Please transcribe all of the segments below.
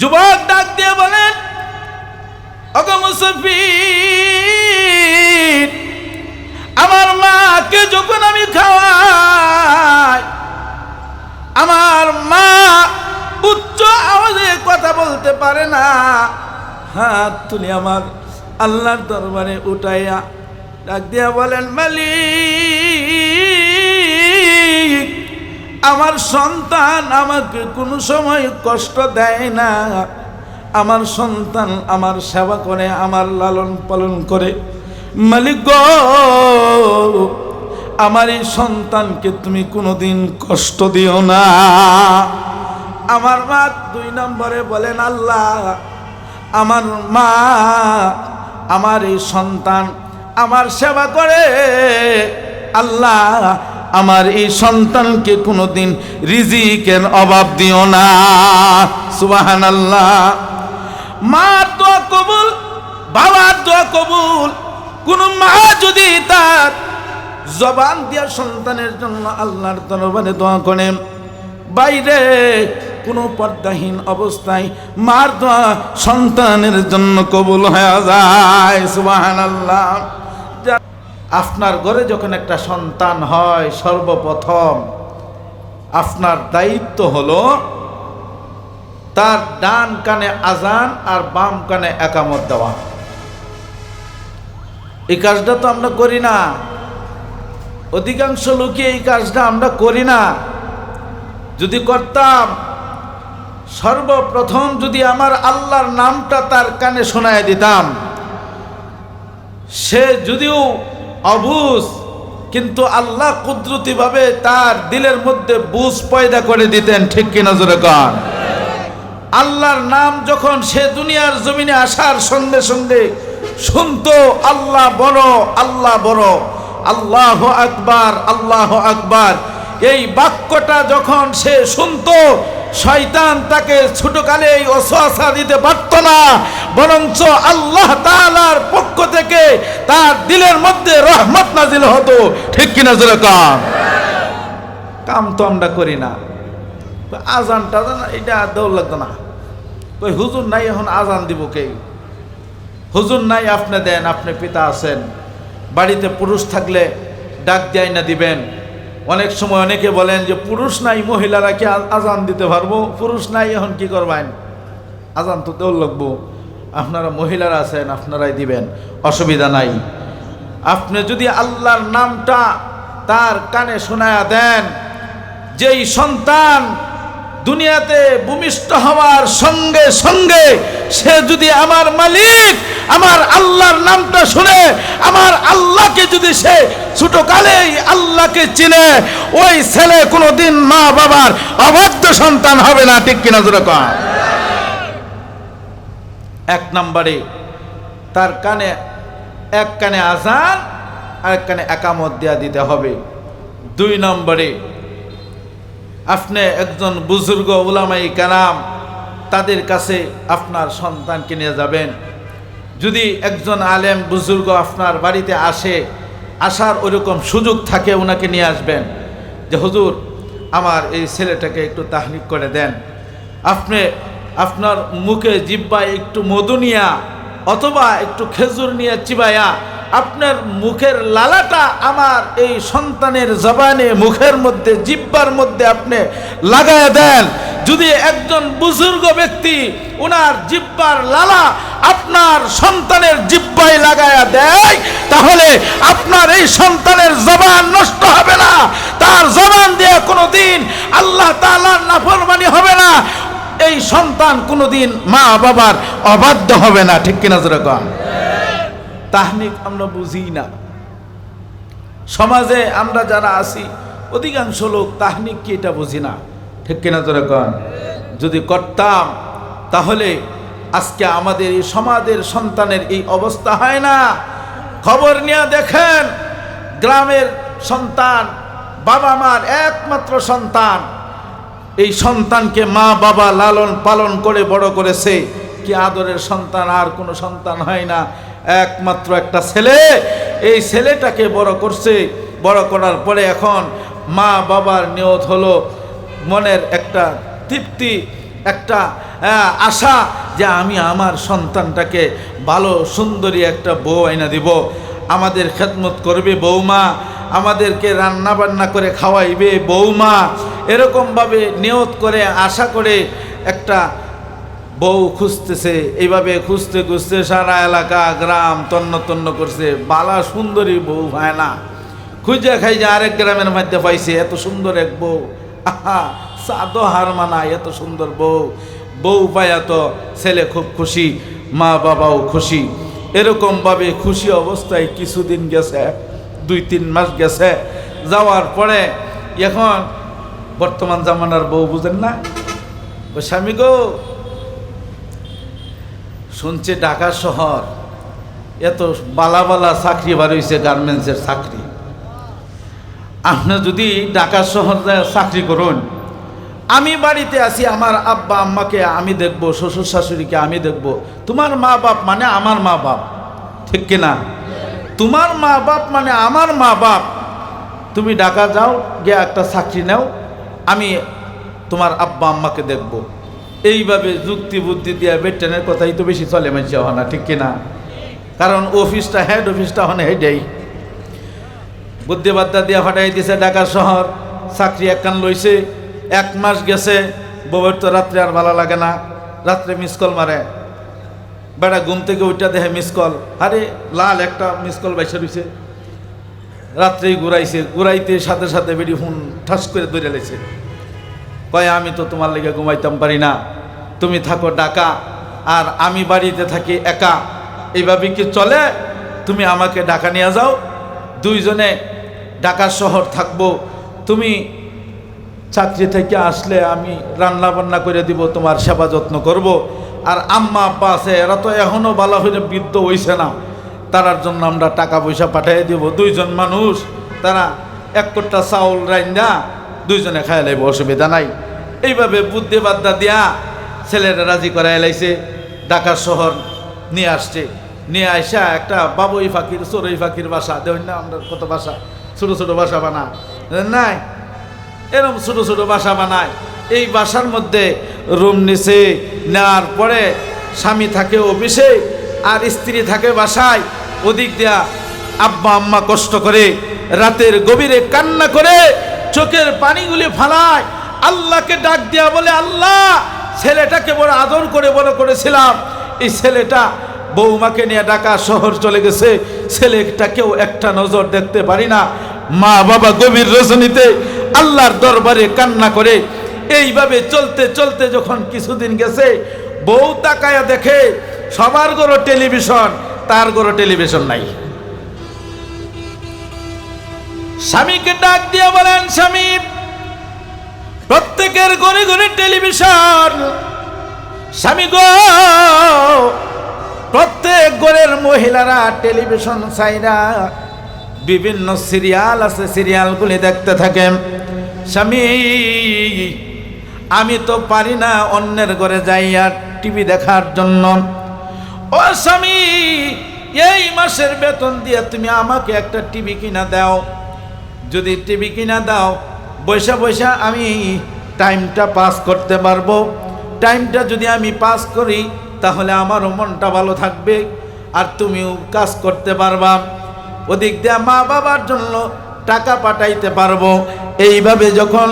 যুবক ডাক দিয়ে বলেন, ওগো মুসাফির, আমার মাকে যখন আমি খাওয়াই, আমার মা উচ্চ আওয়াজে কথা বলতে পারে না, হাত তুলে আমার আল্লাহর দরবারে উঠাইয়া ডাক দিয়া বলেন, মালিক, আমার সন্তান আমাকে কোনো সময় কষ্ট দেয় না, আমার সন্তান আমার সেবা করে, আমার লালন পালন করে, মালিক গো, আমার এই সন্তানকে তুমি কোনোদিন কষ্ট দিও না। আমার মা 2 নম্বরে বলেন, আল্লাহ, আমার মা, আমার এই সন্তান আমার সেবা করে, আল্লাহ, আমার এই সন্তানকে কোনোদিন রিজিকের অভাব দিও না। সুবহানাল্লাহ। মার দোয়া কবুল, বাবার দোয়া কবুল। কোন মা যদি তার জবান দিয়া সন্তানের জন্য আল্লাহর দরবারে দোয়া করে, বাইরে কোনো পর্দাহীন অবস্থায় মার দোয়া সন্তানের জন্য কবুল হয়ে যায়। সুবহানাল্লাহ। আপনার ঘরে যখন একটা সন্তান হয়, সর্বপ্রথম আপনার দায়িত্ব হলো তার ডান কানে আজান আর বাম কানে একামত দেওয়া। এই কাজটা তো আমরা করি না, অধিকাংশ লোকে এই কাজটা আমরা করি না। যদি করতাম, সর্বপ্রথম যদি আমার আল্লাহর নামটা তার কানে শোনায় দিতাম, সে যদিও অবুঝ, কিন্তু আল্লাহ কুদরতিভাবে তার দিলের মধ্যে বুঝ পয়দা করে দিতেন। ঠিক কিনা জোরে কন? আল্লাহর নাম যখন সে দুনিয়ার জমিনে আসার সঙ্গে সঙ্গে শুনতো, আল্লাহ বড়, আল্লাহ বড়, আল্লাহু আকবার, আল্লাহু আকবার, এই বাক্যটা যখন সে শুনতো, শয়তান তাকে ছোটকালেই ওয়াসওয়াসা দিতে পারত না, বরঞ্চ আল্লাহ তাআলার পক্ষ থেকে তার দিলের মধ্যে রহমত নাজিল হতো। ঠিক কিনা জোরে কন? কাম তো আমরা করি না। আজানটা এটা দেওয়া লাগতো না, কই হুজুর নাই, এখন আজান দিব কে? হুজুর নাই, আপনি দেন, আপনি পিতা আছেন, বাড়িতে পুরুষ থাকলে ডাক দেয় না দিবেন। অনেক সময় অনেকে বলেন যে পুরুষ নাই, মহিলারা কি আজান দিতে পারবো? পুরুষ নাই, এখন কি করবেন? আজান তো দেওয়া লাগবো। আপনারা মহিলারা আছেন, আপনারাই দিবেন, অসুবিধা নাই। আপনি যদি আল্লাহর নামটা তার কানে শোনায়া দেন, যেই সন্তান দুনিয়াতে ভূমিষ্ঠ হওয়ার সঙ্গে সঙ্গে সে যদি আমার মালিক, আমার আল্লাহর নামটা শুনে, আমার আল্লাহকে যদি সে ছোটকালেই আল্লাহকে চিনে, ওই ছেলে কোনোদিন মা বাবার অবাধ্য সন্তান হবে না। ঠিক কিনা জোরে কন? 1 নম্বরে তার কানে, এক কানে আজান আর এক কানে একামত দেয়া দিতে হবে। 2 নম্বরে আপনি একজন বুজুর্গ উলামায়ে কেরাম, তাদের কাছে আপনার সন্তানকে নিয়ে যাবেন। যদি একজন আলেম বুজুর্গ আপনার বাড়িতে আসে, আসার ওইরকম সুযোগ থাকে, ওনাকে নিয়ে আসবেন যে হুজুর, আমার এই ছেলেটাকে একটু তাহনিক করে দেন। আপনি আপনার মুখে জিহ্বায় একটু মধু নিয়া অথবা একটু খেজুর নিয়ে চিবাইয়া আপনার মুখের লালাটা আমার এই সন্তানের জবানে, মুখের মধ্যে, জিহ্বার মধ্যে আপনি লাগায়া দেন। যদি একজন বুজুর্গ ব্যক্তি ওনার জিহ্বার লালা আপনার সন্তানের জিহ্বায় লাগায়া দেয়, তাহলে আপনার এই সন্তানের জবান নষ্ট হবে না, তার জবান দিয়ে কোনোদিন আল্লাহ তাআলার নাফরমানি হবে না, এই সন্তান কোনোদিন মা বাবার অবাধ্য হবে না। ঠিক কিনা জোরে কন? তাহনিক আমরা বুঝি না। সমাজে আমরা যারা আছি অধিকাংশ লোক তাহনিক কি এটা বুঝি না। ঠিক কিনা জোরে কন? যদি করতাম তাহলে আজকে আমাদের এই সমাজের সন্তানের এই অবস্থা হয় না। খবর নিয়ে দেখেন, গ্রামের সন্তান, বাবা মার একমাত্র সন্তান, এই সন্তানকে মা বাবা লালন পালন করে বড় করেছে। কি আদরের সন্তান, আর কোনো সন্তান হয় না, একমাত্র একটা ছেলে। এই ছেলেটাকে বড় করছে, বড় করার পরে এখন মা বাবার নিয়ত হলো মনের একটা তৃপ্তি, একটা আশা যে আমি আমার সন্তানটাকে ভালো সুন্দরী একটা বউ আইনা দিব, আমাদের খেদমত করবে বৌমা, আমাদেরকে রান্না বান্না করে খাওয়াইবে বৌমা, এরকমভাবে নিয়ত করে আশা করে একটা বউ খুঁজতেছে। এইভাবে খুঁজতে খুঁজতে সারা এলাকা গ্রাম তন্ন তন্ন করছে, বালা সুন্দরী বউ হয় না, খুঁজে খাই যে আরেক গ্রামের মধ্যে পাইছে এত সুন্দর এক বউ, আহা সাদো হার মানায়, এত সুন্দর বউ, বউ পায়া তো ছেলে খুব খুশি, মা বাবাও খুশি। এরকমভাবে খুশি অবস্থায় কিছুদিন গেছে, 2-3 মাস গেছে, যাওয়ার পরে এখন বর্তমান জামানার বউ বুঝেন না, ও স্বামী গো শুনছে ঢাকা শহর এত বালা বালা চাকরি বার হয়েছে, গার্মেন্টসের চাকরি, আপনি যদি ঢাকা শহর চাকরি করুন, আমি বাড়িতে আছি, আমার আব্বা আম্মাকে আমি দেখব, শ্বশুর শাশুড়িকে আমি দেখব, তোমার মা বাপ মানে আমার মা বাপ, ঠিক কিনা? তোমার মা বাপ মানে আমার মা বাপ, তুমি ঢাকা যাও, গিয়ে একটা চাকরি নাও, আমি তোমার আব্বা আম্মাকে দেখব। এইভাবে যুক্তি বুদ্ধি দিয়ে বেটেনের কথাই তো বেশি চলে মানছে হয় না, ঠিক কিনা? কারণ অফিসটা হেড অফিসটা হনে হেডেই বুদ্ধিবাদ্যা দিয়া ফাটাই দিছে ঢাকা শহর, চাকরি একখান লইছে, 1 মাস গেছে, বউয়ের তো রাত্রে আর ভালো লাগে না, রাত্রে মিস কল মারে, বেড়া ঘুম থেকে ওইটা দেখে মিস কল, আরে লাল একটা মিস কল বাইসে রয়েছে, রাত্রেই ঘুরাইছে, ঘুরাইতে সাথে সাথে বেডি ফোন ঠাস করে ধরে লেছে, কয় আমি তো তোমার লেগে ঘুমাইতাম পারি না, তুমি থাকো ঢাকা আর আমি বাড়িতে থাকি একা, এইভাবে কি চলে? তুমি আমাকে ঢাকা নিয়ে যাও, দুইজনে ঢাকা শহর থাকবো, তুমি চাকরি থেকে আসলে আমি রান্না বান্না করে দিব, তোমার সেবা যত্ন করব, আর আম্মা আব্বা আছে এরা তো এখনও ভালো হয়ে বৃদ্ধ হইছে না, তারার জন্য আমরা টাকা পয়সা পাঠিয়ে দিব, 2 জন মানুষ, তারা 1 কোটা চাউল রাইন্দা 2 জনে খাই লাইব, অসুবিধা নাই। এইভাবে বুদ্ধিবাদ্যা দিয়া ছেলেরা রাজি করাই লাইছে, ঢাকা শহর নিয়ে আসছে, নিয়ে আসা একটা বাবুই ফাঁকির চড়ুই ফাঁকির বাসা দেখুন না, আমরা কত বাসা ছোটো ছোটো বাসা বানা নাই, এরকম ছোটো ছোটো বাসা বানায়, এই বাসার মধ্যে রুম নিছে, নেওয়ার পরে স্বামী থাকে অফিসে আর স্ত্রী থাকে বাসায়, ওদিক দিয়া আব্বা আম্মা কষ্ট করে রাতের গভীরে কান্না করে চোখের পানিগুলি ফালায়, আল্লাহকে ডাক দিয়া বলে, আল্লাহ ছেলেটাকে বড় আদর করে বড় করেছিলাম, এই ছেলেটা বৌমাকে নিয়ে ঢাকা শহর চলে গেছে, ছেলেটাকেও একটা নজর দেখতে পারি না। মা বাবা গভীর রজনীতে আল্লাহর দরবারে কান্না করে। এইভাবে চলতে চলতে যখন কিছুদিন গেছে, বউ তাকায়া দেখে সবার ঘরে টেলিভিশন, তার ঘরে টেলিভিশন নাই। স্বামীকে ডাক দিয়ে বলেন, স্বামী প্রত্যেকের ঘরে ঘরে টেলিভিশন, স্বামী গো প্রত্যেক ঘরের মহিলারা টেলিভিশন চাইরা বিভিন্ন সিরিয়াল আছে, সিরিয়ালগুলি দেখতে থাকেন। স্বামী আমি তো পারি না অন্যের ঘরে যাইয়া টিভি দেখার জন্য, ও স্বামী এই মাসের বেতন দিয়ে তুমি আমাকে একটা টিভি কিনা দাও, যদি টিভি কিনা দাও বৈশা বৈশা আমি টাইমটা পাস করতে পারবো, টাইমটা যদি আমি পাস করি তাহলে আমারও মনটা ভালো থাকবে আর তুমিও কাজ করতে পারবা, ওদিক দিয়ে মা বাবার জন্য টাকা পাঠাইতে পারবো। এইভাবে যখন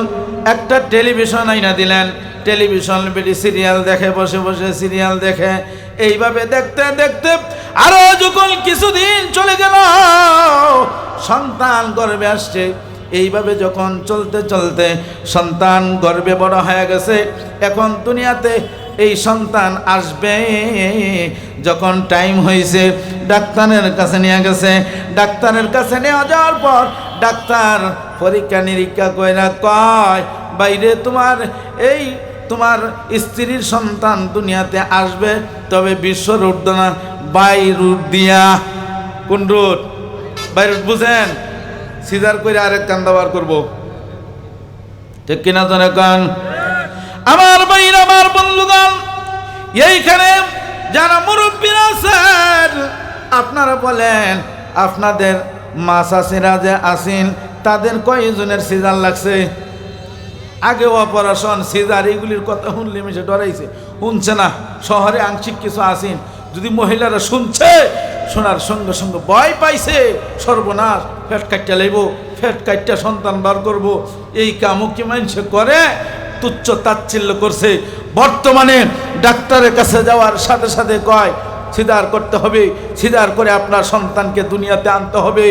একটা টেলিভিশন আইনা দিলেন, টেলিভিশন বেটি সিরিয়াল দেখে, বসে বসে সিরিয়াল দেখে, এইভাবে দেখতে দেখতে আরো যখন কিছুদিন চলে গেল, সন্তান গর্ভে আসছে। এইভাবে যখন চলতে চলতে সন্তান গর্ভে বড় হয়ে গেছে, এখন দুনিয়াতে এই সন্তান আসবে, যখন টাইম হয়েছে ডাক্তারের কাছে নিয়ে গেছে। ডাক্তারের কাছে নিয়ে যাওয়ার পর ডাক্তার পরীক্ষা নিরীক্ষা কইরা কয়, বাইরে তোমার স্ত্রীর সন্তান দুনিয়াতে আসবে, তবে বিশ্ব রুট না, বাই রুট দিয়া। কোন রুট? বাই রুট বুঝেন? সিজার করে আরেক কান্দাবার করবো, ঠিক কিনা জানে কান? আমার ভাইরা, আমার বন্ধুগণ, এইখানে যারা মুরব্বীরা আছেন, আপনারা বলেন আপনাদের মা চাচিরা যে আছেন তাদের কয়জনের সিজার লাগছে? আগে অপারেশন সিজার এগুলির কথা শুনলে মিশে ডরাইছে, শুনছে না, শহরে আংশিক কিছু আসেন, যদি মহিলারা শুনছে, শোনার সঙ্গে সঙ্গে ভয় পাইছে, সর্বনাশ, ফেট কাটটা লইব, ফেট কাটটা সন্তান বার করব, এই কামও কি মানুষ করে? তুচ্ছ তাচ্ছিল্য করছে। বর্তমানে ডাক্তারের কাছে যাওয়ার সাথে সাথে কয় সিজার করতে হবে, সিজার করে আপনার সন্তানকে দুনিয়াতে আনতে হবে।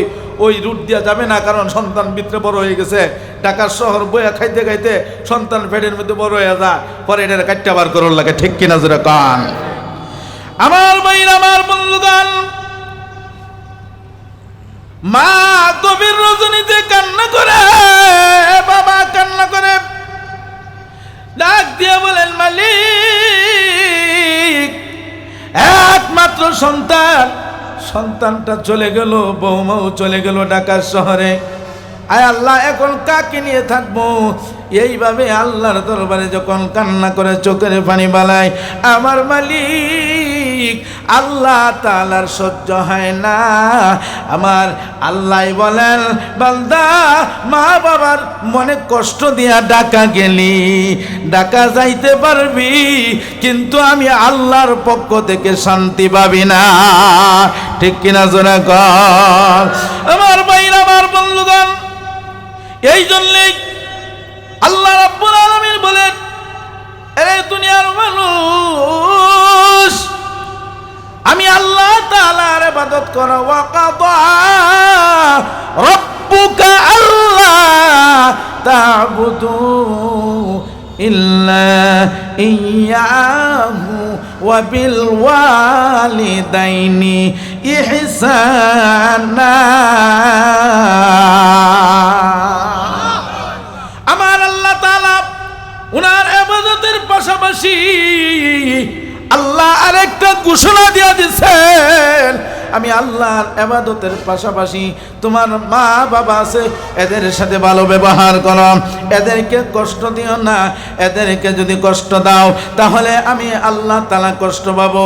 ওই রুট দেওয়া যাবে না, কারণ সন্তান ভিতরে বড় হয়ে গেছে। ঢাকার শহর বইয়া খাইতে খাইতে সন্তান পেটের মধ্যে বড় হয়ে যায়, পরে এটা কাটটা বার করার লাগে। ঠিক কিনা জোরে কান? আমার ভাইরা, আমার বন্ধুগণ, মা গভীর রজনীতে কান্না করে, বাবা কান্না করে, ডাক দিয়ে বলেন, মালিক, একমাত্র সন্তান, সন্তানটা চলে গেল, বৌমাও চলে গেল ঢাকার শহরে। আয় আল্লাহ, এখন কাকে নিয়ে থাকবো? এইভাবে আল্লাহর দরবারে যখন কান্না করে চোখের পানি বালায়, আমার মালিক আল্লাহ তাআলার সহ্য হয় না। আমার আল্লাহ বলেন, বান্দা, মা বাবার মনে কষ্ট দিয়া ঢাকা গেলি, ঢাকা যাইতে পারবি, কিন্তু আমি আল্লাহর পক্ষ থেকে শান্তি পাবি না। ঠিক কিনা জোরে কর? আমার ভাইরা, আমার বন্ধুগণ, এই জন্যই আল্লাহ রাব্বুল আলামিন বলেন, এরে দুনিয়ার মানুষ, আমি আল্লাহ তাআলার ইবাদত করো। ওয়া কাদা রাব্বুকা আল্লা তা'বুদু ইল্লা ইয়্যাহু ওয়া বিল ওয়ালিদাইনি ইহসানা। আমার আল্লাহ তাআলা উনার ইবাদতের পাশাপাশি আল্লাহ আরেকটা ঘোষণা দিয়ে দিচ্ছেন, আমি আল্লাহর ইবাদতের পাশাপাশি তোমার মা বাবা আছে, এদের সাথে ভালো ব্যবহার করো, এদেরকে কষ্ট দিও না। এদেরকে যদি কষ্ট দাও তাহলে আমি আল্লাহ তাআলা কষ্ট পাবো।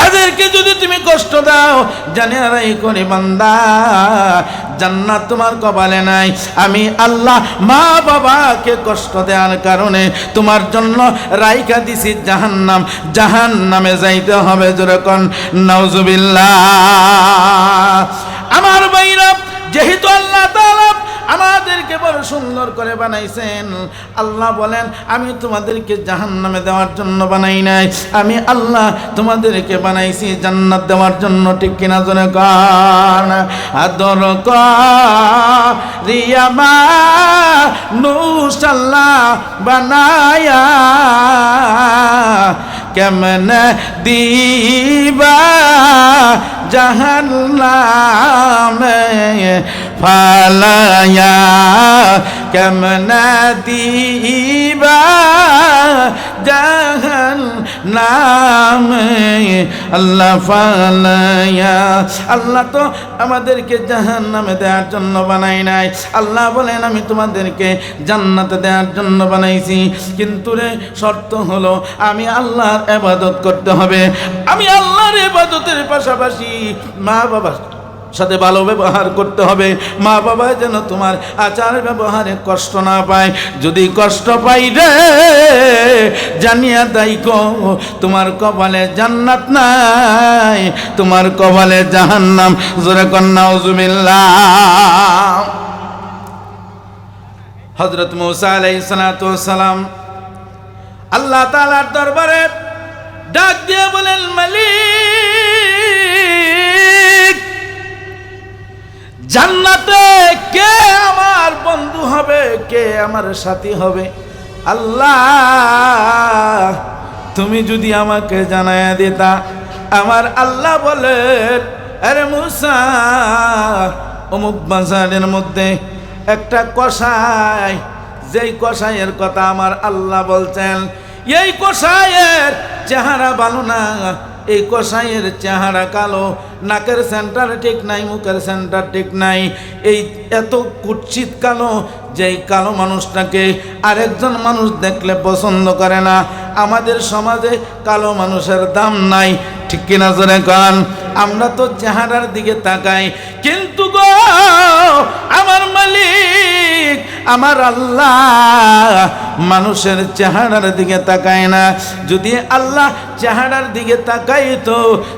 এদেরকে যদি তুমি কষ্ট দাও, জানে আরাই করি বান্দা, জান্নাত তোমার কপালে নাই। আমি আল্লাহ মা বাবাকে কষ্ট দেওয়ার কারণে তোমার জন্য রাইখা দিছি জাহান্নাম, জাহান্নামে যাইতে হবে। যেরকম নাউজুবিল্লাহ। আমার ভাইরা, যেহেতু আল্লাহ তাআলা আমাদেরকে বড় সুন্দর করে বানাইছেন, আল্লাহ বলেন, আমি তোমাদেরকে জাহান্নামে দেওয়ার জন্য বানাই নাই, আমি আল্লাহ তোমাদেরকে বানাইছি জান্নাত দেওয়ার জন্য। ঠিক কিনা জোরে কান? আদর করিয়া মানুষ আল্লাহ বানায়া কেমনে দিবা জাহান্নামে ফালায়া, কেমনে দিবা জাহান্নামে আল্লাহ ফালায়া। আল্লাহ তো আমাদেরকে জাহান্নামে দেওয়ার জন্য বানাই নাই। আল্লাহ বলেন, আমি তোমাদেরকে জান্নাতে দেওয়ার জন্য বানাইছি, কিন্তু রে শর্ত হলো আমি আল্লাহর ইবাদত করতে হবে। আমি আল্লাহর ইবাদতের পাশাপাশি মা বাবার সাথে ভালো ব্যবহার করতে হবে। মা বাবা যেন তোমার আচার ব্যবহারে কষ্ট না পায়। যদি কষ্ট পাই রে, জানিয়া দাইকো তোমার কপালে জান্নাত নাই, তোমার কপালে জাহান্নাম। জোরে কর নাউজুবিল্লাহ। হযরত মূসা আলাইহিস সালাতু ওয়াস সালাম আল্লাহ তাআলার দরবারে ডাক দিয়ে বলেন, মালিক, জান্নাতে কে আমার বন্ধু হবে, কে আমার সাথী হবে? আল্লাহ, তুমি যদি আমাকে জানায়া দিতা। আমার আল্লাহ বলেন, আরে মূসা, অমুক বাজারের মধ্যে একটা কসাই, যেই কসাইয়ের কথা আমার আল্লাহ বলছেন, এই কসাইয়ের চেহারা ভালো না, এই কসাইয়ের চেহারা কালো, নাকের সেন্টার ঠিক নাই, মুখের সেন্টার ঠিক নাই, এই এত কুৎসিত কালো, যেই কালো মানুষটাকে আরেকজন মানুষ দেখলে পছন্দ করে না। আমাদের সমাজে কালো মানুষের দাম নাই। ঠিক কিনা জোরে কান? আমরা তো চেহারার দিকে তাকাই, কিন্তু গো আমার মালিক আমার আল্লাহ মানুষের চেহারার দিকে তাকায় না। যদি আল্লাহ চেহারার দিকে তাকাইতো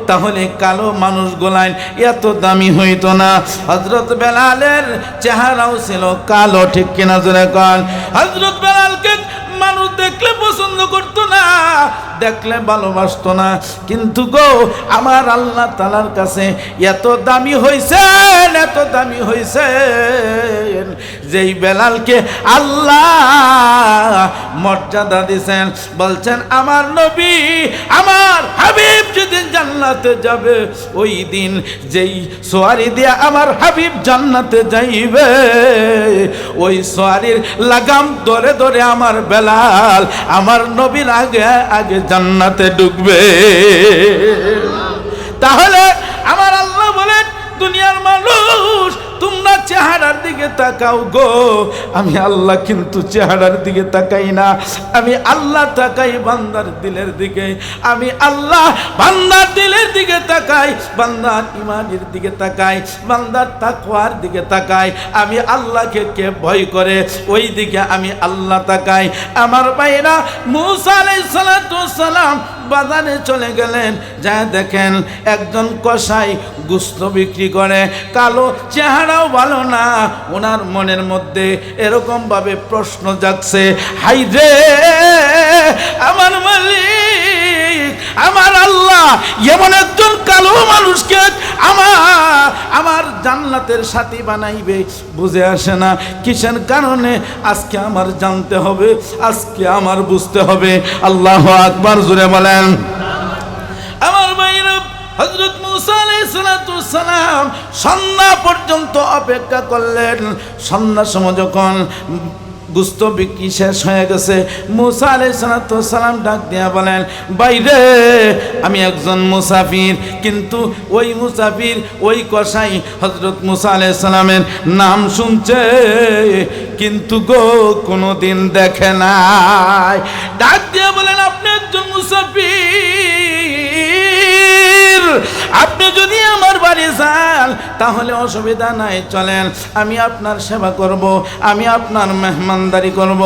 তাহলে কালো মানুষগুলান এত দামি হইতো না। হযরত বেলালের চেহারাও ছিল কালো, ঠিক কিনা জোরে কোন? হযরত বেলালকে মানুষ দেখলে পছন্দ করতো না, দেখলে ভালোবাসতো না, কিন্তু গো আমার আল্লাহ তাআলার কাছে এত দামি হইছেন, এত দামি হইছেন, যেই বেলালকে আল্লাহ মর্যাদা দিয়েছেন। বলছেন আমার নবী, আমার হাবিব যেদিন জান্নাতে যাবে, ওই দিন যেই সোয়ারি দিয়ে আমার হাবিব জান্নাতে যাইবে, ওই সোয়ারির লাগাম ধরে ধরে আমার বেলাল আমার নবীর আগে আগে জান্নাতে ঢুকবে। তাহলে আমার আল্লাহ বলেন, দুনিয়ার মানুষ তোমরা চেহারার দিকে তাকাও গো, আমি আল্লাহ কিন্তু চেহারার দিকে তাকাই না, আমি আল্লাহ তাকাই বান্দার দিলের দিকে। আমি আল্লাহ বান্দার দিলের দিকে তাকাই, বান্দার ইমানের দিকে তাকাই, বান্দার তাকওয়ার দিকে তাকাই। আমি আল্লাহকে কে ভয় করে ওই দিকে আমি আল্লাহ তাকাই। আমার ভাইরা, মূসা আলাইহিস সালাতু ওয়াস সালাম বাজারে চলে গেলেন, যা দেখেন একজন কসাই গোশত বিক্রি করে, কালো, চেহারাও ভালো না। ওনার মনের মধ্যে এরকম ভাবে প্রশ্ন জাগছে, হাই রে আমার মালিক, আমার আল্লাহ এমন একজন কালো মানুষকে আমার জান্নাতের সাথী বানাইবে, বুঝে আসে না কিসের কারণে। আজকে আমার জানতে হবে, আজকে আমার বুঝতে হবে। আল্লাহু আকবার, জোরে বলেন। আমার ভাইরা, হযরত মূসা আলাইহিস সালাতু ওয়াস সালাম সন্ধ্যা পর্যন্ত অপেক্ষা করলেন। সন্ধ্যার সময় যখন গোশত বিক্রি শেষ হয়ে গেছে, মূসা আলাইহিস সালাতু ওয়াস সালাম ডাক দিয়া বলেন, বাইরে আমি একজন মুসাফির, কিন্তু ওই মুসাফির ওই কসাই হযরত মূসা আলাইহিস সালামের নাম শুনছে, কিন্তু গো কোনোদিন দেখে নাই। ডাক দিয়া বলেন, আপনি একজন মুসাফির, আপনি যদি আমার বাড়ি যান তাহলে অসুবিধা নাই, চলেন, আমি আপনার সেবা করব, আমি আপনার মেহমানদারি করব।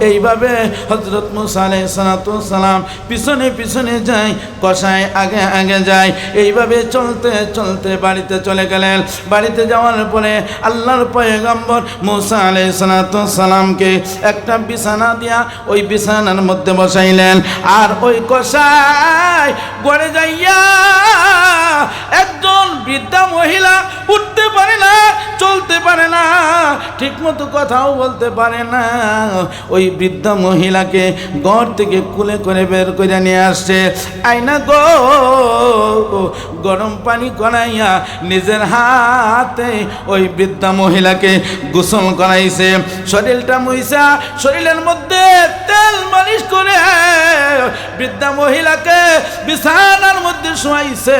এইভাবে হযরত মূসা আলাইহিস সালাতু ওয়াস সালাম পিছনে পিছনে যায়, কসাই আগে আগে যায়। এইভাবে চলতে চলতে বাড়িতে চলে গেলেন। বাড়িতে যাওয়ার পরে আল্লাহর পয়গম্বর মূসা আলাইহিস সালাতু ওয়াস সালামকে একটা বিছানা দিয়া ওই বিছানার মধ্যে বসাইলেন। আর ওই কসাই ঘরে যাইয়া একজন বৃদ্ধা মহিলা, উঠতে পারে না, চলতে পারে না, ঠিক মতো কথাও বলতে পারে না, ওই বৃদ্ধা মহিলাকে ঘর থেকে কুলে করে বের করে নিয়ে আসছে। আয়না গো গরম পানি করাইয়া নিজের হাতে ওই বৃদ্ধা মহিলাকে গোসল করাইছে। শরীরটা মুইসা শরীরের মধ্যে তেল মালিশ করে বৃদ্ধা মহিলাকে বিছানার মধ্যে শোয়াইছে।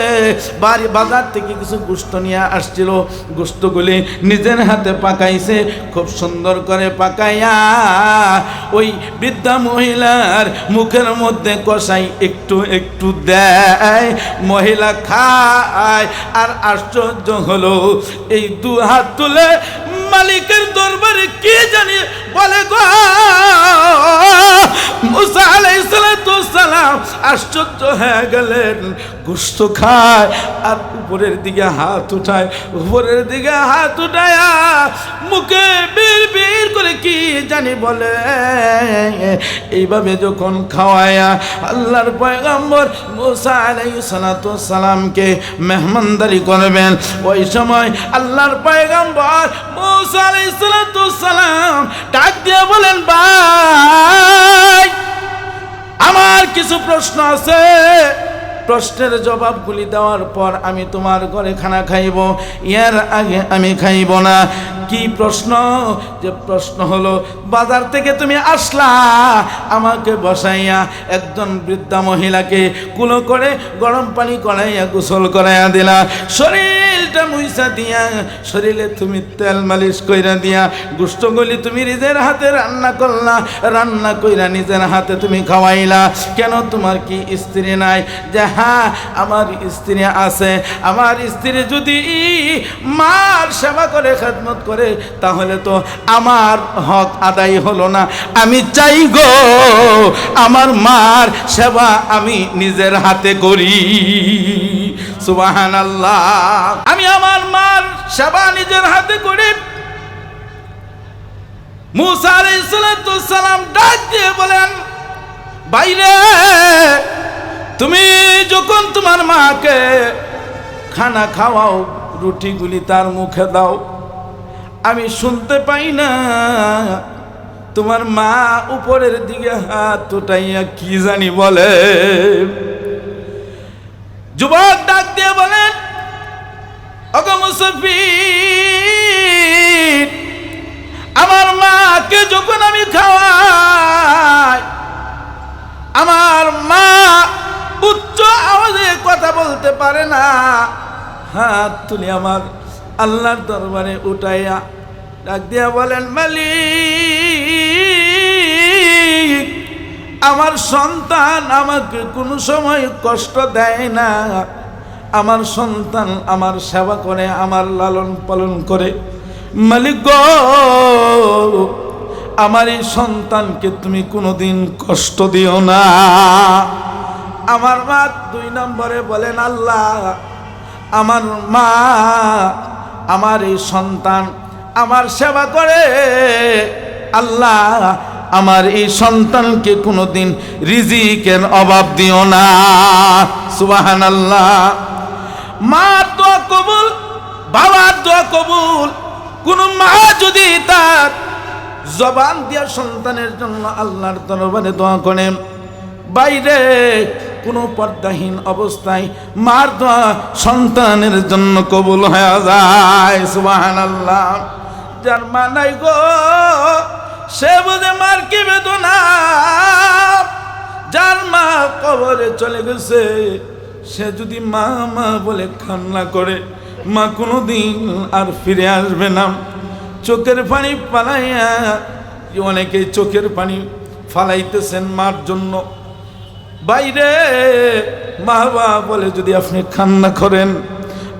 বাড়ি বাজার থেকে কিছু গোশত নিয়ে আসছিল, গোশতগুলি নিজের হাতে পাকাইছে, খুব সুন্দর করে পাকাইয়া ওই বৃদ্ধা মহিলার মুখের মধ্যে কষাই একটু একটু দেয়, মহিলা খায়। আর আশ্চর্য হলো, এই দু হাত তুলে মালিকের দরবারে কি জানি বলে গো। মূসা আলাইহিস সালাতু ওয়াস সালাম আশ্চর্য হয়ে গেলেন, গোশত খায় আর উপরের দিকে হাত উঠায়, উপরের দিকে হাত উঠায়া মুখে বিড় বিড় করে কি জানি বলে। এইভাবে যখন খাওয়ায়া আল্লাহর পয়গম্বর মূসা আলাইহিস সালাতু ওয়াস সালামকে মেহমানদারি করবেন, ওই সময় আল্লাহর পয়গম্বর মূসা আলাইহিস সালাতু ওয়াস সালাম ডাক দিয়ে বলেন, ভাই আমার কিছু প্রশ্ন আছে, প্রশ্নের জবাবগুলি দেওয়ার পর আমি তোমার ঘরে খানা খাইব, এর আগে আমি খাইব না। কি প্রশ্ন? যে প্রশ্ন হলো, বাজার থেকে তুমি আসলা, আমাকে বসাইয়া একজন বৃদ্ধা মহিলাকে কুলো করে গরম পানি করাইয়া গোসল করাইয়া দিলা, শরীর কলিজাটা মুইসা দিয়া, শরীরে তুমি তেল মালিশ কইরা দিয়া, গোশতগুলি তুমি নিজের হাতে রান্না করলা, রান্না কইরা নিজের হাতে তুমি খাওয়াইলা। কেন তোমার কি স্ত্রী নাই? যে হ্যাঁ আমার স্ত্রী আছে। আমার স্ত্রী যদি মার সেবা করে খেদমত করে তাহলে তো আমার হক আদায় হলো না। আমি চাই গো আমার মার সেবা আমি নিজের হাতে করি। সুবহানাল্লাহ। আমি আমার মার সেবা নিজের হাতে করি। মুসা আলাইহিস সালাম ডাক দিয়ে বলেন, বাইরে তুমি যখন তোমার মাকে খানা খাওয়াও, রুটিগুলি তার মুখে দাও, আমি শুনতে পাই না তোমার মা উপরের দিকে হাত উঠাইয়া কি জানি বলে। যুবক ডাক দিয়ে বলেন, ওগো মুসাফির, আমার মাকে যখন আমি খাওয়াই, আমার মা উচ্চ আওয়াজে কথা বলতে পারে না, হাত তুলে আমার আল্লাহর দরবারে উঠাইয়া ডাক দিয়া বলেন, মালিক আমার সন্তান আমাকে কোনো সময় কষ্ট দেয় না, আমার সন্তান আমার সেবা করে, আমার লালন পালন করে। মালিক গো, আমার এই সন্তানকে তুমি কোনোদিন কষ্ট দিও না। আমার মা 2 নম্বরে বলেন, আল্লাহ আমার মা আমার এই সন্তান আমার সেবা করে, আল্লাহ আমার এই সন্তানকে কোনোদিন রিজিকের অভাব দিও না। সুবহানাল্লাহ। মার দোয়া কবুল, বাবার দোয়া কবুল। কোন মা যদি তার জবান দিয়া সন্তানের জন্য আল্লাহর দরবারে দোয়া করে, বাইরে কোনো পর্দাহীন অবস্থায় মার দোয়া সন্তানের জন্য কবুল হয়ে যায়। সুবহানাল্লাহ। যার মা নাই গো সে বুঝে মার কি বেদনা। যার মা কবরে চলে গেছে সে যদি মা মা বলে কান্না করে, মা কোনোদিন আর ফিরে আসবে না। চোখের পানি ফালাইয়া, অনেকে চোখের পানি ফালাইতেছেন মার জন্য। বাইরে মা বাবা বলে যদি আপনি কান্না করেন,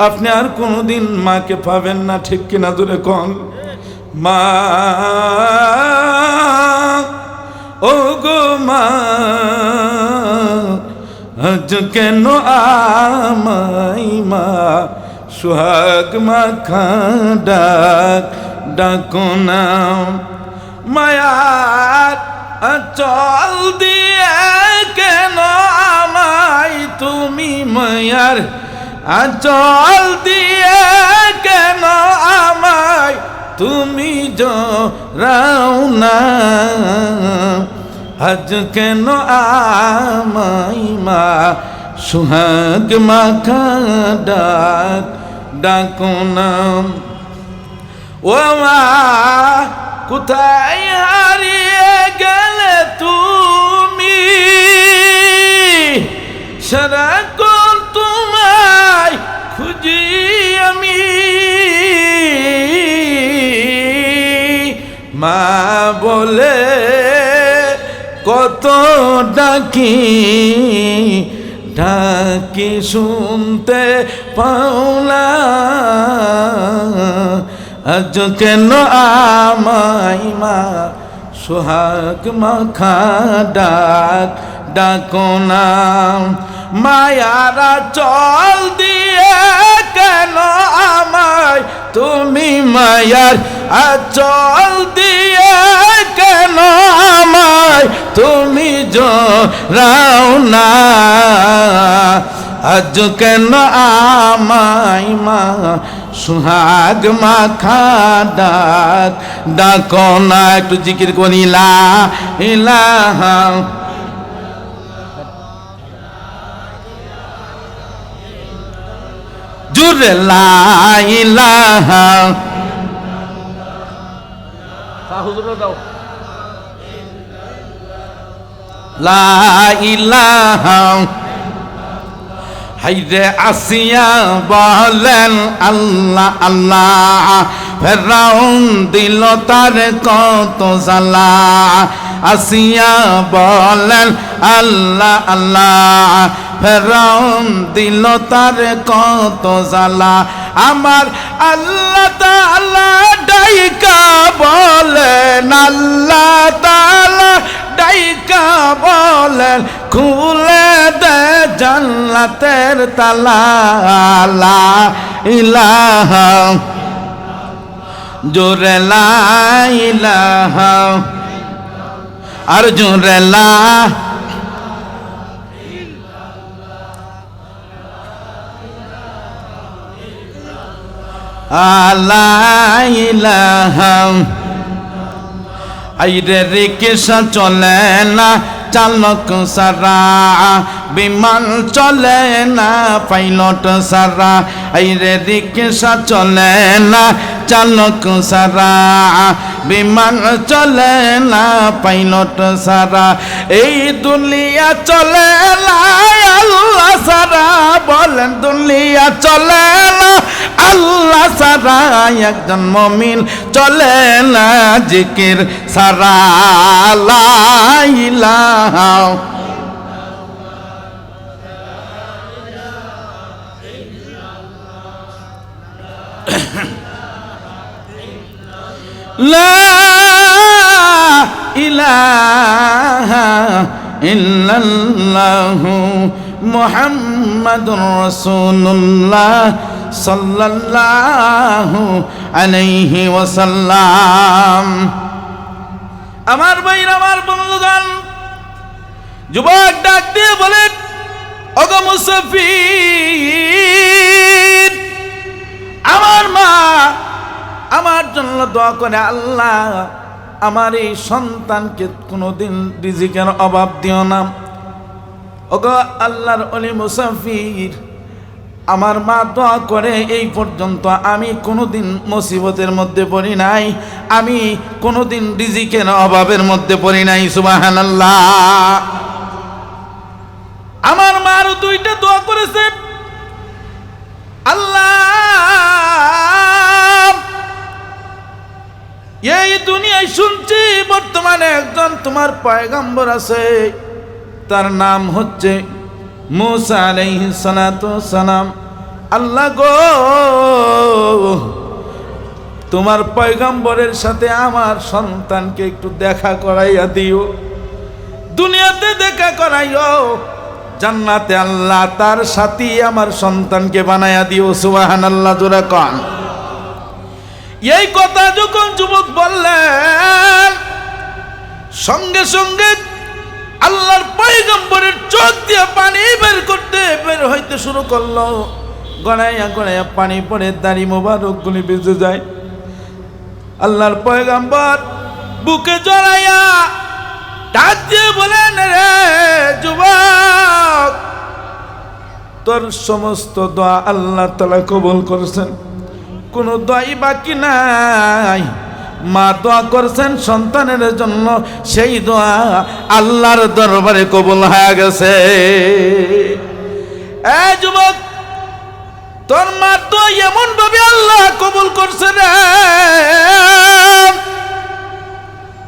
আপনি আর কোনোদিন মাকে পাবেন না। ঠিক কিনা জোরে কোন? মা ও গো মা, আজ কেন আমায় মা সোহাগ মাখা ডাক ডাকো না। মায়ার চল দিয়ে কেন আমায় তুমি, মায়ার চল দিয়ে কেন আমায় তুমি জরাও না। আজ কেন আমায় মা সোহাগ মাখা ডাক ডাকো না। ও মা কোথায় হারিয়ে গেলে তুমি, সারাক্ষণ তোমায় খুঁজি আমি। মা বলে কত ডাকি, ডাকি শুনতে পাও না। আজ কেন আমায় মা সোহাগ মাখা ডাক ডাকো না। মায়ারা চল দিয়ে কেন আমায় তুমি, মায়ার চল দিয়ে কেন আমায় তুমি জরাও না। আজ কেন আমায় মা সোহাগ মাখা ডাক ডাকো না। একটু জিকির করি লা ইলাহা, জুড়ে লা ইলাহা, লা ইলাহা হাইরে আসিয়া বলেন আল্লাহ আল্লাহ, ফেরাউন দিল তার কত জ্বালা। আসিয়া বলেন আল্লাহ আল্লাহ, ফেরাউন দিল তার কত জ্বালা। আমার আল্লাহ তাআলা ডাইকা বলেন, আল্লাহ তাআলা ডাইকা বলেন, খুলে দে জান্নাতের তালা। লা ইলাহা, জোরে লা ইলাহা, আর জোরে লা। লা ইলাহা। আইরে রিকশা চলে না চালক সারা, বিমান চলে না পাইলট সারা। আইরে রিকশা চলে না চালক সারা, বিমান চলে না পাইলট সারা। এই দুনিয়া চলে না আল্লাহ সারা, বলেন দুনিয়া চলে না আল্লাহ সারা। একজন মুমিন চলে না জিকির সারা। লা ইলাহা, লা ইলাহা ইল্লাল্লাহু মুহাম্মাদুর রাসূলুল্লাহ সাল্লাল্লাহু আলাইহি ওয়াসাল্লাম। আমার ভাইরা, আমার বন্ধুগণ, যুবক ডাক দিয়ে বলেন, ওগো মুসাফির, আমার মা আমার জন্য দোয়া করে, আল্লাহ আমার এই সন্তানকে কোনোদিন রিজিকের অভাব দিও না। ওগো আল্লাহর ওলি মুসাফির, আমার মা দোয়া করে, এই পর্যন্ত আমি কোনোদিন মুসিবতের মধ্যে পড়ি নাই, আমি কোনোদিন রিজিকের অভাবের মধ্যে পড়ি নাই। সুবহানাল্লাহ। আমার মা আরো দুইটা দোয়া করেছে, আল্লাহ এই দুনিয়ায় শুনছি বর্তমানে একজন তোমার পয়গম্বর আছে, তার নাম হচ্ছে মুসা আলাইহিস সালাতু সালাম। আল্লাহ গো, তোমার পয়গম্বরের সাথে আমার সন্তানকে একটু দেখা করাইয়া দিও, দুনিয়াতে দেখা করাইও, জান্নাতে আল্লাহ তার সাথী আমার সন্তানকে বানাইয়া দিও। সুবহানাল্লাহ, জোরে কোন। এই কথা যখন যুবক বললেন, সঙ্গে সঙ্গে আল্লাহর পয়গম্বরের চোখ দিয়ে পানি বের হইতে শুরু করলো। গড়াইয়া গড়াইয়া পানি পড়ে দাড়ি মোবারক গুলি ভিজে যায়। আল্লাহর পয়গম্বর বুকে জড়াইয়া ডাক দিয়ে বলেন, রে যুবক, তোর সমস্ত দোয়া আল্লাহ তাআলা কবুল করেছেন, কোনো দোয়াই বাকি নাই। মা দোয়া করছেন সন্তানের জন্য, সেই দোয়া আল্লাহর দরবারে কবুল হয়ে গেছে। এ যুবক, তোর মা তো এমন ভাবে আল্লাহ কবুল করছে রে,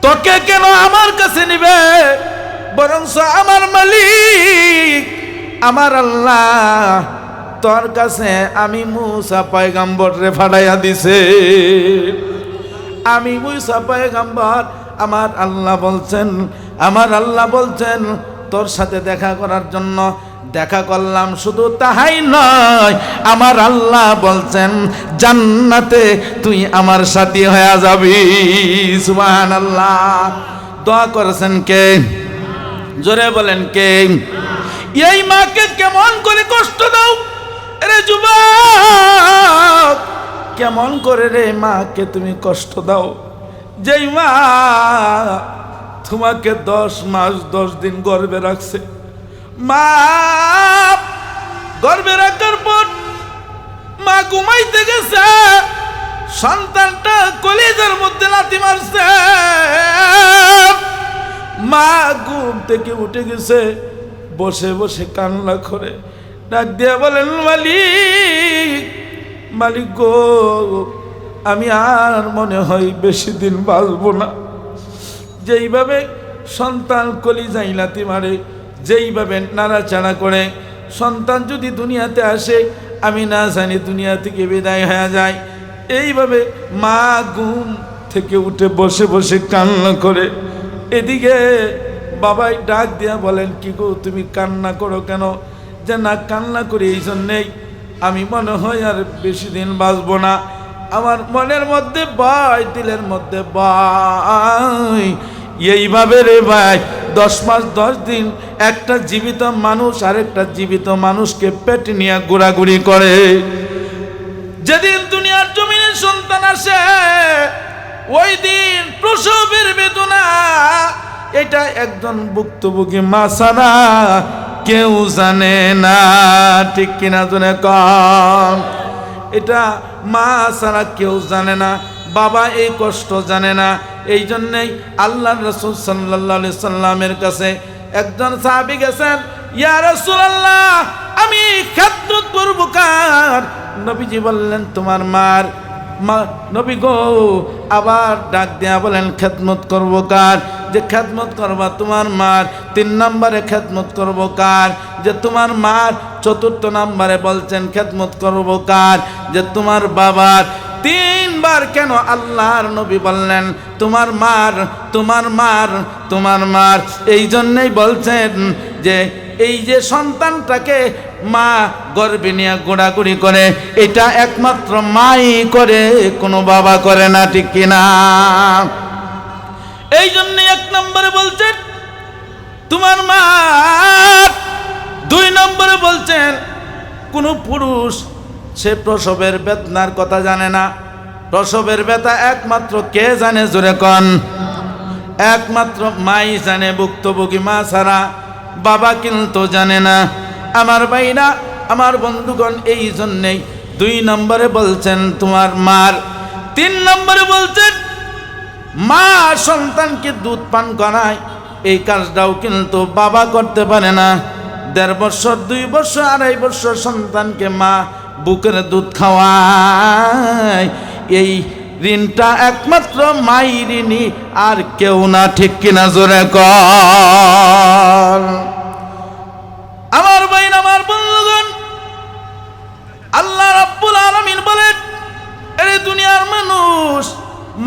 তোকে কেন আমার কাছে নিবে, বরং আমার মালিক আমার আল্লাহ তোর কাছে আমি মুসা পয়গম্বরে পাঠাইয়া দিছে। আমি মুসা পয়গম্বর, আমার আল্লাহ বলছেন তোর সাথে দেখা করার জন্য। দেখা করলাম, শুধু তাহাই নয়, আমার আল্লাহ বলছেন জান্নাতে তুই আমার সাথী হয়ে যাবি। সুবহানাল্লাহ। দোয়া করেছেন কে? জোরে বলেন কে? এই মাকে কেমন করে কষ্ট দাও রে যুবক, কেমন করে রে মাকে তুমি কষ্ট দাও, যেই মা তোমাকে 10 মাস 10 দিন গর্ভে রাখছে। মা গর্ভে রাখার পর মা ঘুমাইতে গেছে, সন্তানটা কলিজার মধ্যে লাথি মারছে। মা ঘুম থেকে উঠে গেছে, বসে বসে কান্না করে ডাক দিয়া বলেন, মালিক, মালিক গো, আমি আর মনে হয় বেশি দিন বাঁচবো না। যেইভাবে সন্তান কলিজায় লাথি মারে, যেইভাবে নাড়াচাড়া করে, সন্তান যদি দুনিয়াতে আসে আমি না জানি দুনিয়া থেকে বিদায় হয়ে যায়। এইভাবে মা ঘুম থেকে উঠে বসে বসে কান্না করে। এদিকে বাবাই ডাক দিয়া বলেন, কি গো তুমি কান্না করো কেন? যে না, কান্না করি এই জন্যেই আমি মনে হয় আর বেশি দিন বাঁচবো না। আমার মনের মধ্যে ভয়, দিলের মধ্যে ভয়। এইভাবে রে ভাই 10 মাস 10 দিন একটা জীবিত মানুষ আর একটা জীবিত মানুষকে পেটে নিয়ে ঘোরাঘুরি করে। যেদিন দুনিয়ার জমিনে সন্তান আসে ওই দিন প্রসবের বেদনা এটা একজন ভুক্তভোগী মা ছাড়া কেউ জানে না। ঠিক কিনা জনে কম? এটা মা ছাড়া কেউ জানে না, বাবা এই কষ্ট জানে না। এই জন্যেই আল্লাহ রাসূল সাল্লাল্লাহু আলাইহি সাল্লামের কাছে একজন সাহাবী গেছেন, ইয়া রাসূলুল্লাহ আমি খেদমত করব কার? নবীজি বললেন, তোমার মার। নবী গো আবার ডাক দেয়া বলেন, খেদমত করব কার? যে খেদমত করবা তোমার মার। 3 নম্বরে খেদমত করব কার? যে তোমার মার। 4র্থ নম্বরে বলছেন খেদমত করব কার? যে তোমার বাবার। 3 বার কেন আল্লাহর নবী বললেন তোমার মার, তোমার মার, তোমার মার? এই জন্যই বলছেন যে এই যে সন্তানটাকে মা গর্ভে নিয়ে গোড়াগুড়ি করে, এটা একমাত্র মাই করে, কোনো বাবা করে না। ঠিক কিনা? এই জন্য 1 নম্বরে বলছেন তোমার মা। 2 নম্বরে বলছেন কোনো পুরুষ সে প্রসবের বেদনার কথা জানে না। প্রসবের ব্যথা একমাত্র কে জানে? জোরে কন। একমাত্র মাই জানে, ভুক্তভোগী মা ছাড়া বাবা কিন্তু জানে না। আমার ভাইরা, আমার বন্ধুগণ, এই জন্যেই 2 নম্বরে বলছেন তোমার মার। 3 নম্বরে বলছেন মা সন্তানকে দুধ পান করায়, এই কাজটাও কিন্তু বাবা করতে পারে না। 1.5 বছর 2 বছর 2.5 বছর সন্তানকে মা বুকের দুধ খাওয়ায়। এই ঋণটা একমাত্র মাই ঋণী, আর কেউ না। ঠিক কিনা জোরে কর? আমার ভাই, আমার বন্ধুগণ, আল্লাহ রাব্বুল আলামিন বলেন, এরে দুনিয়ার মানুষ,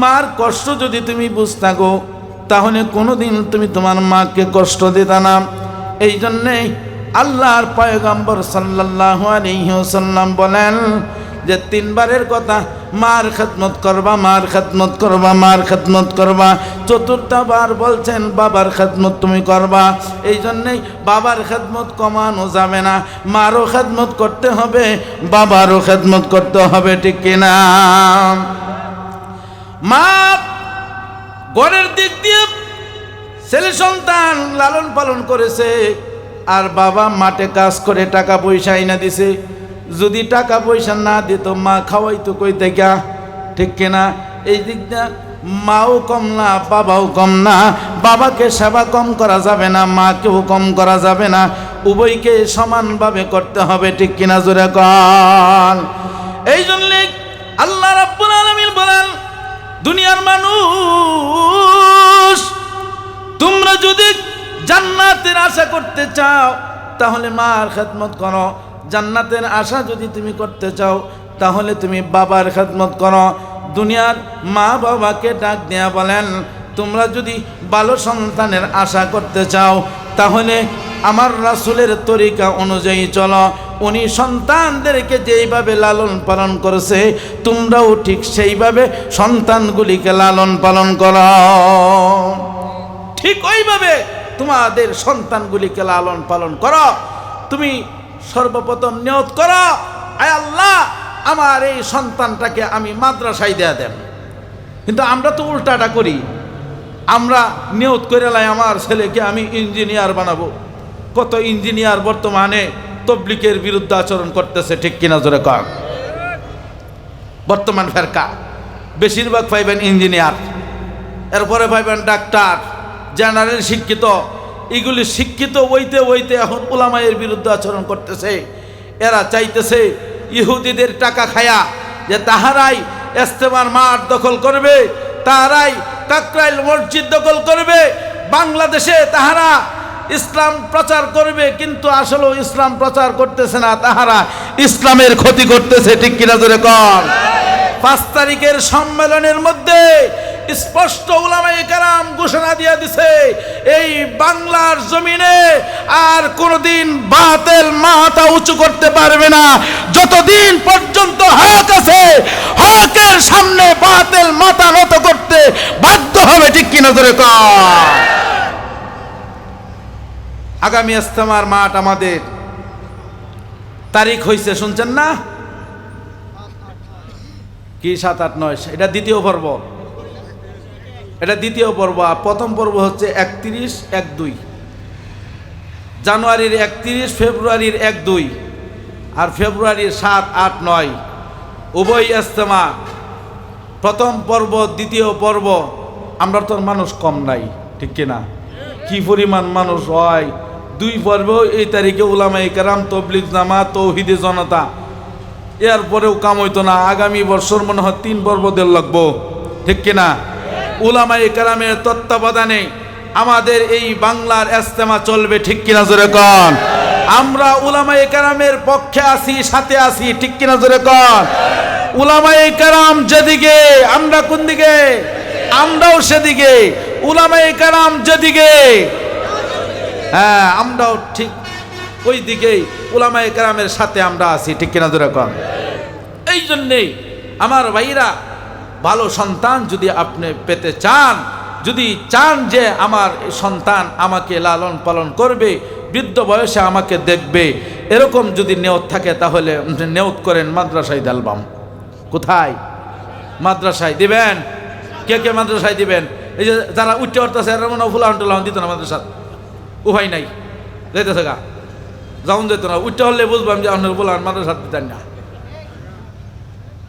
মার কষ্ট যদি তুমি বুঝতা গো, তাহলে কোনোদিন তুমি তোমার মাকে কষ্ট দিতা না। এই জন্যে আল্লাহর পয়গম্বর সাল্লাল্লাহু আলাইহি ওয়াসাল্লাম বলেন যে 3 বারের কথা, মার খেদমত করবা, মার খেদমত করবা, মার খেদমত করবা। 4র্থ বার বলছেন বাবার খেদমত তুমি করবা। এই জন্যেই বাবার খেদমত কমানো যাবে না, মারও খেদমত করতে হবে, বাবারও খেদমত করতে হবে। ঠিক কিনা? মা ঘরের দিক দিয়ে ছেলে সন্তান লালন পালন করেছে, আর বাবা মাঠে কাজ করে টাকা পয়সা এনে দিছে। যদি টাকা পয়সা না দিত মা খাওয়াইতো কই থেকে? ঠিক কিনা? এই দিকটা মাও কম না, বাবাও কম না। বাবাকে সেবা কম করা যাবে না, মাকেও কম করা যাবে না, উভয়কে সমানভাবে করতে হবে। ঠিক কিনা জোরে কর? এই জন্য আল্লাহ রাব্বুল আলামিন বলেন, দুনিয়ার মানুষ, তোমরা যদি জান্নাতের আশা করতে চাও তাহলে মার খেদমত করো। জান্নাতের আশা যদি তুমি করতে চাও তাহলে তুমি বাবার খেদমত করো। দুনিয়ার মা বাবাকে ডাক দেয়া বলেন, তোমরা যদি ভালো সন্তানের আশা করতে চাও তাহলে আমার রাসূলের তরিকা অনুযায়ী চলো। উনি সন্তানদেরকে যেইভাবে লালন পালন করেছে তোমরাও ঠিক সেইভাবে সন্তানগুলিকে লালন পালন করো। ঠিক ওইভাবে তোমাদের সন্তানগুলিকে লালন পালন করো। তুমি সর্বপ্রথম নিয়ত করো, আয় আল্লাহ, আমার এই সন্তানটাকে আমি মাদ্রাসায় দেয়া দেন। কিন্তু আমরা তো উল্টাটা করি, আমরা নিয়ত করে লাই আমার ছেলেকে আমি ইঞ্জিনিয়ার বানাবো। কত ইঞ্জিনিয়ার বর্তমানে তবলিগের বিরুদ্ধে আচরণ করতেছে। ঠিক কিনা জোরে কর? বর্তমান ফেরকা বেশিরভাগ পাইবেন ইঞ্জিনিয়ার, এরপরে পাইবেন ডাক্তার, জেনারেল শিক্ষিত। এগুলি শিক্ষিত হইতে হইতে এখন উলামায়ের বিরুদ্ধে আচরণ করতেছে। এরা চাইতেছে ইহুদিদের টাকা খায়া যে তাহারাই ইস্তেমার মাঠ দখল করবে, তাহারাই কাকরাইল মসজিদ দখল করবে, বাংলাদেশে তাহারা ইসলাম প্রচার করবে। কিন্তু আসলে ইসলাম প্রচার করতেছে না, তাহারা ইসলামের ক্ষতি করতেছে। ঠিক কিনা জোরে কর। 5 তারিখের সম্মেলনের মধ্যে স্পষ্ট উলামায়ে কেরাম ঘোষণা দিয়ে দিছে, এই বাংলার জমিনে আর কোনদিন বাতিল মাথা উঁচু করতে পারবে না। যতদিন পর্যন্ত হক আছে, হকের সামনে বাতিল মাথা নত করতে বাধ্য হবে। ঠিক কিনা জোরে কর। আগামী ইস্তেমার মাঠ আমাদের তারিখ হইছে, শুনছেন না? কি 7, 8, 9? এটা দ্বিতীয় পর্ব। এটা দ্বিতীয় পর্ব। প্রথম পর্ব হচ্ছে 31, 1, 2 জানুয়ারির 31, ফেব্রুয়ারির 1, 2 আর ফেব্রুয়ারির 7, 8, 9 উভয় ইস্তেমা। প্রথম পর্ব, দ্বিতীয় পর্ব। আমরা তো মানুষ কম নাই, ঠিক কিনা? কি পরিমাণ মানুষ হয়! 2 পর্ব এই তারিখে উলামায়ে কেরাম, তবলিগ জামাত, তৌহিদি জনতা। এরপরেও কাম হইতো না। আগামী বছর মনে হয় 3 পর্ব দেওয়া লাগবো, ঠিক কিনা? উলামায়ে কেরামের তত্ত্বাবধানে আমাদের এই বাংলার ইস্তেমা চলবে। ঠিক কিনা জোরে কন। আমরা উলামায়ে কেরামের পক্ষে আছি, সাথে আছি। ঠিক কিনা জোরে কন। উলামায়ে কেরাম যেদিকে, আমরা কোন দিকে? আমরাও সেদিকে। উলামায়ে কেরাম যেদিকে, হ্যাঁ, আমরাও ঠিক ওই দিকেই উলামায়ে কেরামের সাথে আমরা আছি। ঠিক কিনা জোরে কন। এই জন্যেই আমার ভাইরা, ভালো সন্তান যদি আপনি পেতে চান, যদি চান যে আমার সন্তান আমাকে লালন পালন করবে, বৃদ্ধ বয়সে আমাকে দেখবে, এরকম যদি নিয়ত থাকে তাহলে নিয়ত করেন মাদ্রাসায় দিলাম। কোথায়? মাদ্রাসায় দিবেন। কে কে মাদ্রাসায় দিবেন? এই যে যারা উঠতে উঠতেছে এরা মনে ফুলান টুলান দিত না মাদ্রাসা, উপায় নাই, যাইতেছে গা, যাউন যেত না। উঠতে হলে বুঝবাম যে আপনার ফুলান মাদ্রাসা দিতেন না।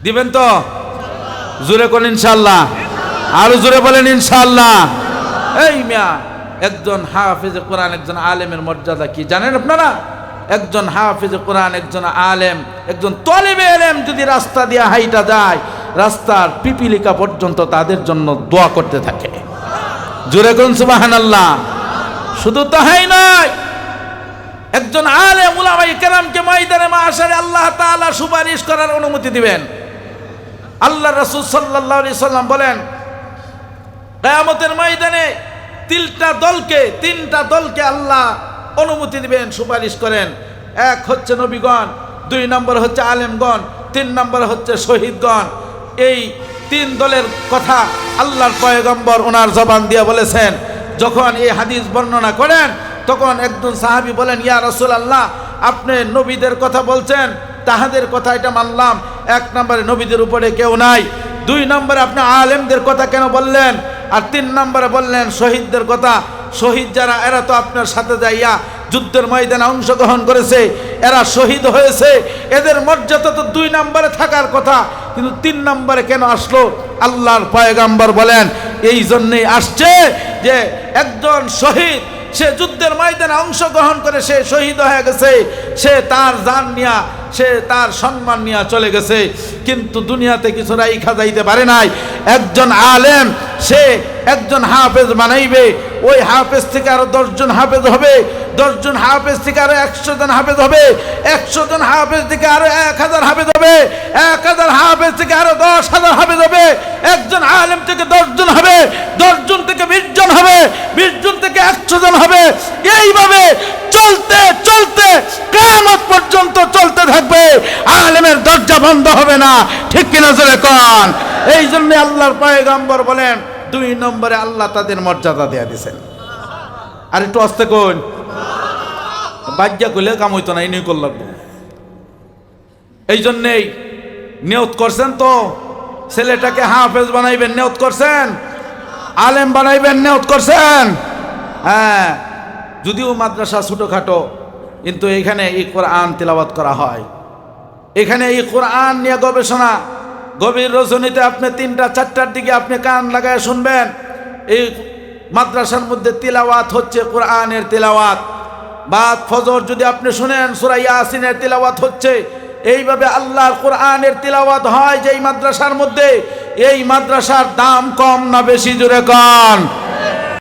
দিবেন তো? জোরে কোন ইনশাআল্লাহ। আরো জোরে বলেন ইনশাআল্লাহ। এই মিয়া, একজন হাফেজে কোরআন, একজন আলেমের মর্যাদা কি জানেন আপনারা? একজন হাফেজে কোরআন, একজন আলেম, একজন তলিবে ইলম যদি রাস্তা দিয়ে হাইটা যায়, রাস্তার পিপিলিকা পর্যন্ত তাদের জন্য দোয়া করতে থাকে। জোরে কোন সুবহানাল্লাহ। শুধু তাই নয়, একজন আলেম উলামায়ে কেরামকে ময়দানে মাহশারে আল্লাহ তাআলা সুপারিশ করার অনুমতি দিবেন। আল্লাহ রাসূল সাল্লাল্লাহু আলাইহি সাল্লাম বলেন, কিয়ামতের ময়দানে 3টা দলকে আল্লাহ অনুমতি দিবেন, সুপারিশ করেন। 1 হচ্ছে নবীগণ, 2 নম্বর হচ্ছে আলেমগণ, 3 নম্বর হচ্ছে শহীদগণ। এই 3 দলের কথা আল্লাহর পয়গম্বর ওনার জবান দিয়ে বলেছেন। যখন এই হাদিস বর্ণনা করেন তখন একজন সাহাবী বলেন, ইয়া রাসূলুল্লাহ, আপনি নবীদের কথা বলছেন, তাহাদের কথা এটা মানলাম। 1 নম্বরে নবীদের উপরে কেউ নাই, 2 নম্বরে আপনি আলেমদের কথা কেন বললেন, আর 3 নম্বরে বললেন শহীদদের কথা। শহীদ যারা, এরা তো আপনার সাথে যাইয়া যুদ্ধের ময়দানে অংশগ্রহণ করেছে, এরা শহীদ হয়েছে, এদের মর্যাদা তো 2 নম্বরে থাকার কথা, কিন্তু 3 নম্বরে কেন আসলো? আল্লাহর পয়গম্বর বলেন, এই জন্যই আসছে যে একজন শহীদ, সে যুদ্ধের ময়দানে অংশগ্রহণ করে সে শহীদ হয়ে গেছে, সে তার জান নিয়া, সে তার সম্মান নিয়ে চলে গেছে, কিন্তু দুনিয়াতে কিছু রাইখা যাইতে পারে নাই। একজন আলেম, সে একজন হাফেজ বানাইবে, ওই হাফেজ থেকে আরো 10 জন হাফেজ হবে, 10 জন হাফেজ থেকে আরো 100 জন হাফেজ হবে, 100 জন হাফেজ থেকে আরো 1000 হাফেজ হবে, 1000 হাফেজ থেকে আরো 10,000 হাফেজ হবে, একজন আলেম থেকে 10 জন হবে, 10 জন থেকে 20 জন হবে, 20 জন থেকে 100 জন হবে। এইভাবে চলতে চলতে কিয়ামত পর্যন্ত চলতে থাকবে, আলেমের দরজা বন্ধ হবে না। ঠিক কিনা জোরে কোন। এই জন্য আল্লাহর পয়গম্বর বলেন, 2 নম্বরে আল্লাহ তাদের মর্যাদা দেয়া দিয়েছেন। আর একটু আস্তে কোন, বাজ্যা কইলে কাম হইতো না, এই নিয়ে করলাম। এই জন্যেই নিয়ত করছেন তো, ছেলেটাকে হাফেজ বানাইবেন, নিয়ত করছেন, আলেম বানাইবেন, নিয়ত করছেন। হ্যাঁ, যদিও মাদ্রাসা ছোটখাটো, কিন্তু এখানে এই কোরআন তিলাওয়াত করা হয়। এখানে এই কোরআন নিয়ে গবেষণা, গভীর রজনীতে আপনি 3টা 4টার দিকে আপনি কান লাগায় শুনবেন। এই মাদ্রাসার মধ্যে তিলাওয়াত হচ্ছে কোরআনের তিলাওয়াত। বাদ ফজর যদি আপনি শুনেন সূরা ইয়াসিনের তিলাওয়াত হচ্ছে, এইভাবে আল্লাহর কোরআনের তিলাওয়াত হয় যেই মাদ্রাসার মধ্যে, এই মাদ্রাসার দাম কম না বেশি জোরে কন?